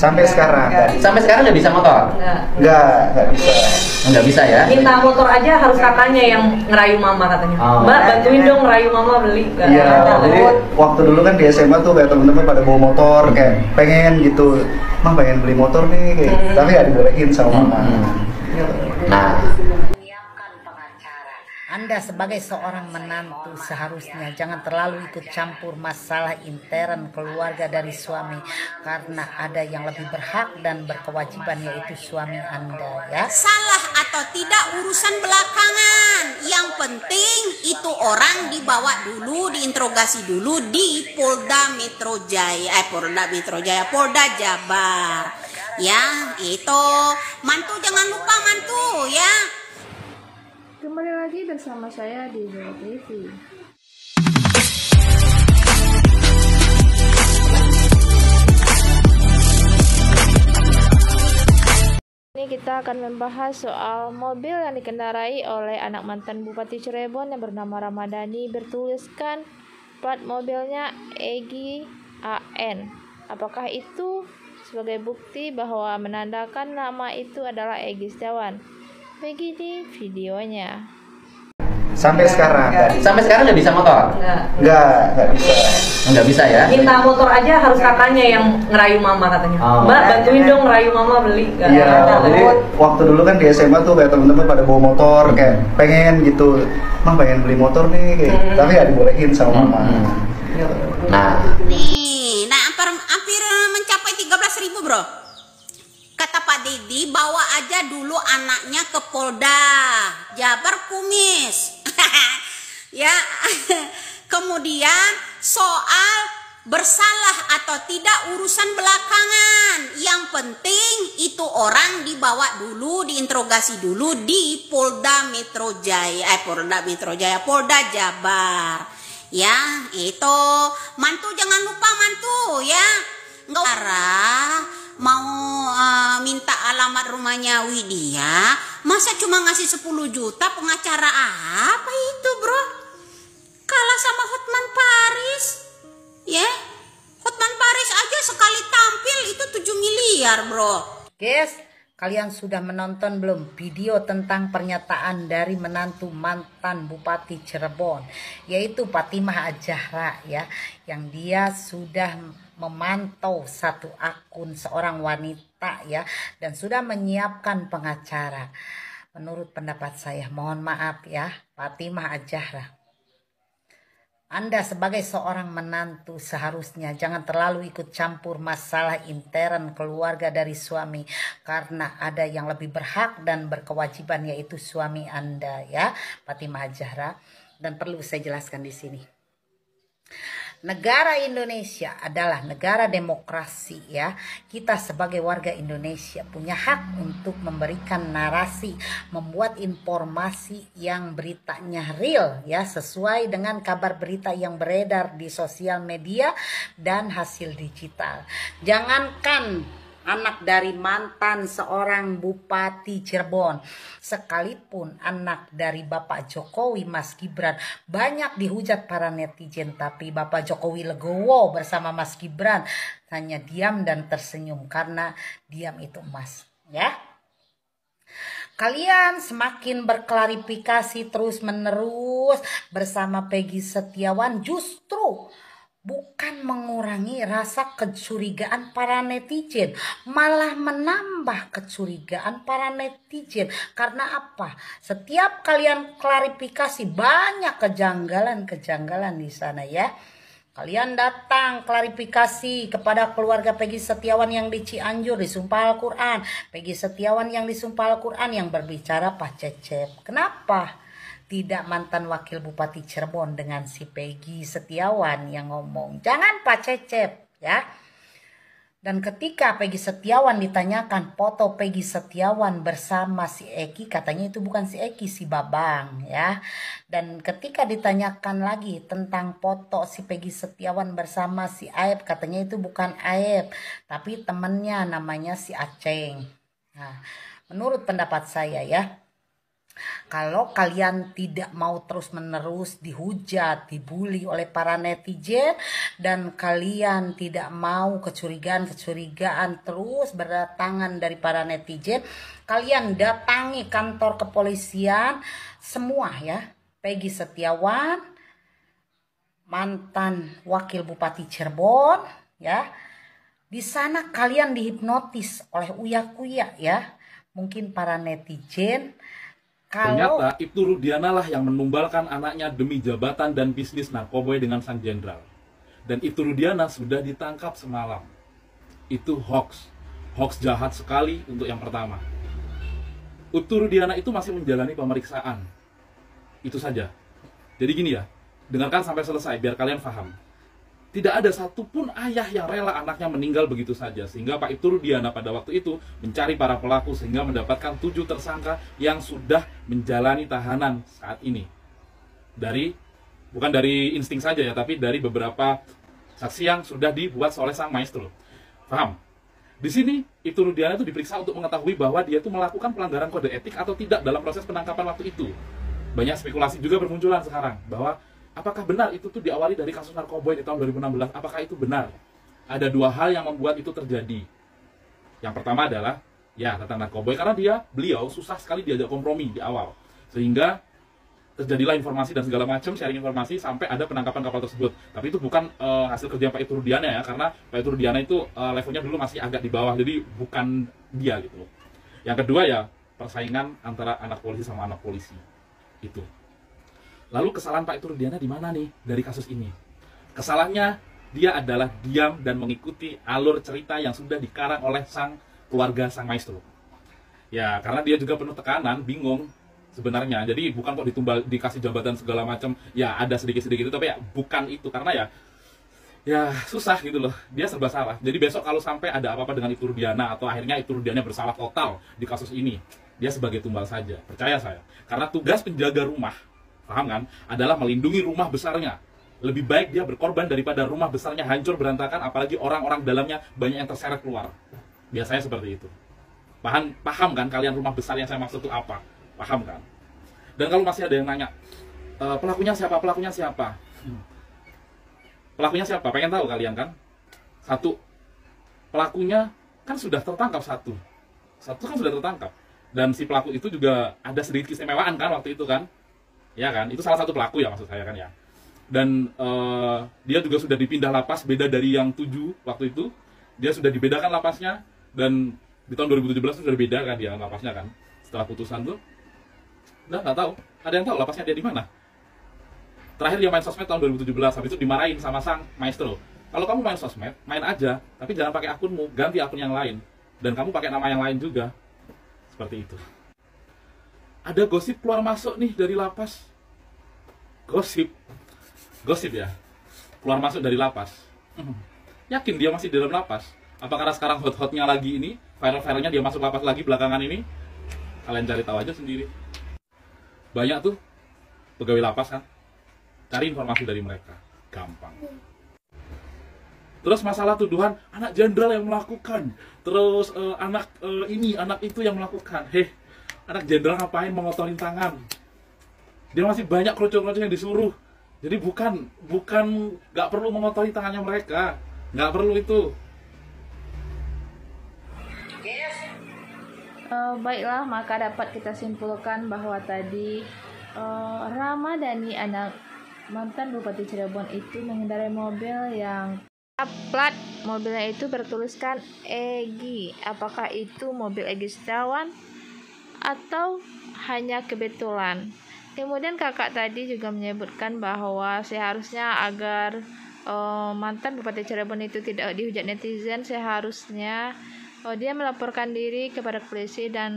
Sampai sekarang. Sampai sekarang nggak bisa motor? Nggak bisa. Nggak bisa ya? Minta motor aja harus kakaknya yang ngerayu mama katanya. Mbak bantuin dong ngerayu mama beli. Iya, jadi waktu dulu kan di SMA tuh kayak temen-temen pada bawa motor, kayak pengen gitu, mah pengen beli motor nih, kayak, tapi nggak dibolehin sama mama. Nah, Anda sebagai seorang menantu seharusnya jangan terlalu ikut campur masalah intern keluarga dari suami, karena ada yang lebih berhak dan berkewajiban, yaitu suami Anda, ya. Salah atau tidak urusan belakangan. Yang penting itu orang dibawa dulu, diinterogasi dulu di Polda Metro Jaya, Polda Jabar. Ya, itu mantu, jangan lupa mantu ya. Kembali lagi bersama saya di Zola TV. Ini kita akan membahas soal mobil yang dikendarai oleh anak mantan Bupati Cirebon yang bernama Ramadhani, bertuliskan plat mobilnya Egy AN. Apakah itu sebagai bukti bahwa menandakan nama itu adalah Egy Setiawan? Begini videonya. Sampai sekarang. sampai sekarang nggak bisa motor? Nggak bisa. Nggak bisa ya? Minta motor aja harus kakaknya yang ngerayu mama katanya. Mbak bantuin dong ngerayu mama beli. Iya, jadi waktu dulu kan di SMA tuh kayak temen-temen pada bawa motor, kayak pengen gitu, mah pengen beli motor nih, kayak, tapi nggak dibolehin sama mama. Nah, Nih, hampir mencapai 13.000 bro. Kata Pak Dedi, bawa aja dulu anaknya ke Polda Jabar Kumis. Ya. Kemudian soal bersalah atau tidak urusan belakangan. Yang penting itu orang dibawa dulu, diinterogasi dulu di Polda Metro Jaya, Polda Jabar. Ya, itu mantu, jangan lupa mantu ya. Nggak mau minta alamat rumahnya Widya, masa cuma ngasih 10 juta, pengacara apa itu bro? Kalah sama Hotman Paris ya. Hotman Paris aja sekali tampil itu 7 miliar bro. Guys, kalian sudah menonton belum video tentang pernyataan dari menantu mantan Bupati Cirebon, yaitu Fatimah Az-Zahra, ya, yang dia sudah memantau satu akun seorang wanita, ya, dan sudah menyiapkan pengacara. Menurut pendapat saya, mohon maaf ya Fatimah Az-Zahra, Anda sebagai seorang menantu seharusnya jangan terlalu ikut campur masalah intern keluarga dari suami, karena ada yang lebih berhak dan berkewajiban, yaitu suami Anda, ya, Fatimah Az-Zahra. Dan perlu saya jelaskan di sini, negara Indonesia adalah negara demokrasi, ya. Kita sebagai warga Indonesia punya hak untuk memberikan narasi, membuat informasi yang beritanya real, ya, sesuai dengan kabar berita yang beredar di sosial media dan hasil digital. Jangankan anak dari mantan seorang Bupati Cirebon, sekalipun anak dari Bapak Jokowi, Mas Gibran, banyak dihujat para netizen, tapi Bapak Jokowi legowo bersama Mas Gibran, hanya diam dan tersenyum, karena diam itu emas, ya. Kalian semakin berklarifikasi terus menerus bersama Peggy Setiawan, justru bukan mengurangi rasa kecurigaan para netizen, malah menambah kecurigaan para netizen. Karena apa? Setiap kalian klarifikasi banyak kejanggalan-kejanggalan di sana, ya. Kalian datang klarifikasi kepada keluarga Peggy Setiawan yang di Cianjur disumpah Al-Quran, Peggy Setiawan yang disumpah Al-Quran, yang berbicara Pak Cecep. Kenapa tidak mantan wakil Bupati Cirebon dengan si Peggy Setiawan yang ngomong? Jangan Pak Cecep, ya. Dan ketika Peggy Setiawan ditanyakan foto Peggy Setiawan bersama si Eki, katanya itu bukan si Eki, si Babang, ya. Dan ketika ditanyakan lagi tentang foto si Peggy Setiawan bersama si Aep, katanya itu bukan Aep, tapi temennya namanya si Aceng. Nah, menurut pendapat saya, ya, Kalau kalian tidak mau terus-menerus dihujat, dibully oleh para netizen, dan kalian tidak mau kecurigaan-kecurigaan terus berdatangan dari para netizen, kalian datangi kantor kepolisian semua ya. Peggy Setiawan, mantan wakil Bupati Cirebon ya. Di sana kalian dihipnotis oleh uya-kuya ya. Mungkin para netizen. Ternyata Ibtu Rudiana lah yang menumbalkan anaknya demi jabatan dan bisnis narkoboy dengan sang jenderal. Dan Ibtu Rudiana sudah ditangkap semalam. Itu hoax. Hoax jahat sekali untuk yang pertama. Ibtu Rudiana itu masih menjalani pemeriksaan. Itu saja. Jadi gini ya, dengarkan sampai selesai biar kalian paham. Tidak ada satupun ayah yang rela anaknya meninggal begitu saja. Sehingga Pak Ibtu Rudiana pada waktu itu mencari para pelaku sehingga mendapatkan 7 tersangka yang sudah menjalani tahanan saat ini. Bukan dari insting saja ya, tapi dari beberapa saksi yang sudah dibuat oleh sang maestro. Paham? Di sini Ibtu Rudiana itu diperiksa untuk mengetahui bahwa dia itu melakukan pelanggaran kode etik atau tidak dalam proses penangkapan waktu itu. Banyak spekulasi juga bermunculan sekarang bahwa apakah benar itu tuh diawali dari kasus narkoboy di tahun 2016? Apakah itu benar? Ada 2 hal yang membuat itu terjadi. Yang pertama adalah ya tentang narkoboy, karena beliau susah sekali diajak kompromi di awal, sehingga terjadilah informasi dan segala macam, sharing informasi sampai ada penangkapan kapal tersebut. Tapi itu bukan hasil kerja Pak Ibtu Rudiana ya, karena Pak Ibtu Rudiana itu levelnya dulu masih agak di bawah, jadi bukan dia gitu. Yang kedua ya persaingan antara anak polisi sama anak polisi itu. Lalu kesalahan Pak Ibtu Rudiana di mana nih dari kasus ini? Kesalahannya dia adalah diam dan mengikuti alur cerita yang sudah dikarang oleh keluarga sang maestro. Ya, karena dia juga penuh tekanan, bingung sebenarnya. Jadi bukan kok dikasih jabatan segala macam, ya ada sedikit-sedikit itu, tapi ya bukan itu, karena ya susah gitu loh. Dia serba salah. Jadi besok kalau sampai ada apa-apa dengan Ibtu Rudiana atau akhirnya Ibtu Rudiana bersalah total di kasus ini, dia sebagai tumbal saja. Percaya saya. Karena tugas penjaga rumah, paham kan, adalah melindungi rumah besarnya. Lebih baik dia berkorban daripada rumah besarnya hancur berantakan, apalagi orang-orang dalamnya banyak yang terseret keluar. Biasanya seperti itu. Paham kan kalian rumah besar yang saya maksud itu apa? Paham kan? Dan kalau masih ada yang nanya, pelakunya siapa? Pelakunya siapa? Pelakunya siapa? Pengen tahu kalian kan? Satu, pelakunya kan sudah tertangkap satu kan sudah tertangkap. Dan si pelaku itu juga ada sedikit keistimewaan kan waktu itu kan? Ya kan? Itu salah satu pelaku ya maksud saya kan ya. Dan dia juga sudah dipindah lapas, beda dari yang 7 waktu itu. Dia sudah dibedakan lapasnya, dan di tahun 2017 sudah beda kan dia lapasnya kan. Setelah putusan tuh, udah nggak tahu. Ada yang tahu lapasnya dia di mana? Terakhir dia main sosmed tahun 2017, habis itu dimarahin sama sang maestro. Kalau kamu main sosmed, main aja, tapi jangan pakai akunmu, ganti akun yang lain. Dan kamu pakai nama yang lain juga. Seperti itu. Ada gosip keluar masuk nih dari lapas. Gosip ya. Keluar masuk dari lapas. Yakin dia masih di dalam lapas? Apa karena sekarang hot-hotnya lagi ini, viral-viralnya dia masuk lapas lagi belakangan ini? Kalian cari tahu aja sendiri. Banyak tuh pegawai lapas kan. Cari informasi dari mereka. Gampang. Terus masalah tuduhan anak jenderal yang melakukan. Terus anak itu yang melakukan. Anak jenderal ngapain mengotorin tangan? Dia masih banyak kroco-kroco yang disuruh. Jadi bukan nggak perlu mengotori tangannya mereka, nggak perlu itu. Baiklah, maka dapat kita simpulkan bahwa tadi Ramadhani, anak mantan Bupati Cirebon itu mengendarai mobil yang plat mobilnya itu bertuliskan Egy. Apakah itu mobil Egy Setiawan atau hanya kebetulan? Kemudian kakak tadi juga menyebutkan bahwa seharusnya agar mantan Bupati Cirebon itu tidak dihujat netizen, seharusnya dia melaporkan diri kepada polisi dan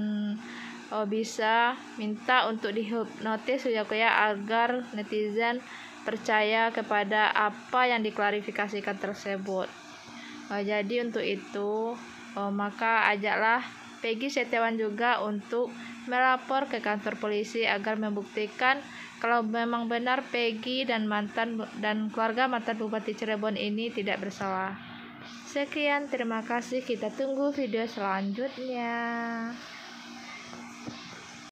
bisa minta untuk dihipnotis ya agar netizen percaya kepada apa yang diklarifikasikan tersebut. Jadi untuk itu maka ajaklah Peggy Setiawan juga untuk melapor ke kantor polisi agar membuktikan kalau memang benar Peggy dan keluarga mantan Bupati Cirebon ini tidak bersalah. Sekian, terima kasih. Kita tunggu video selanjutnya.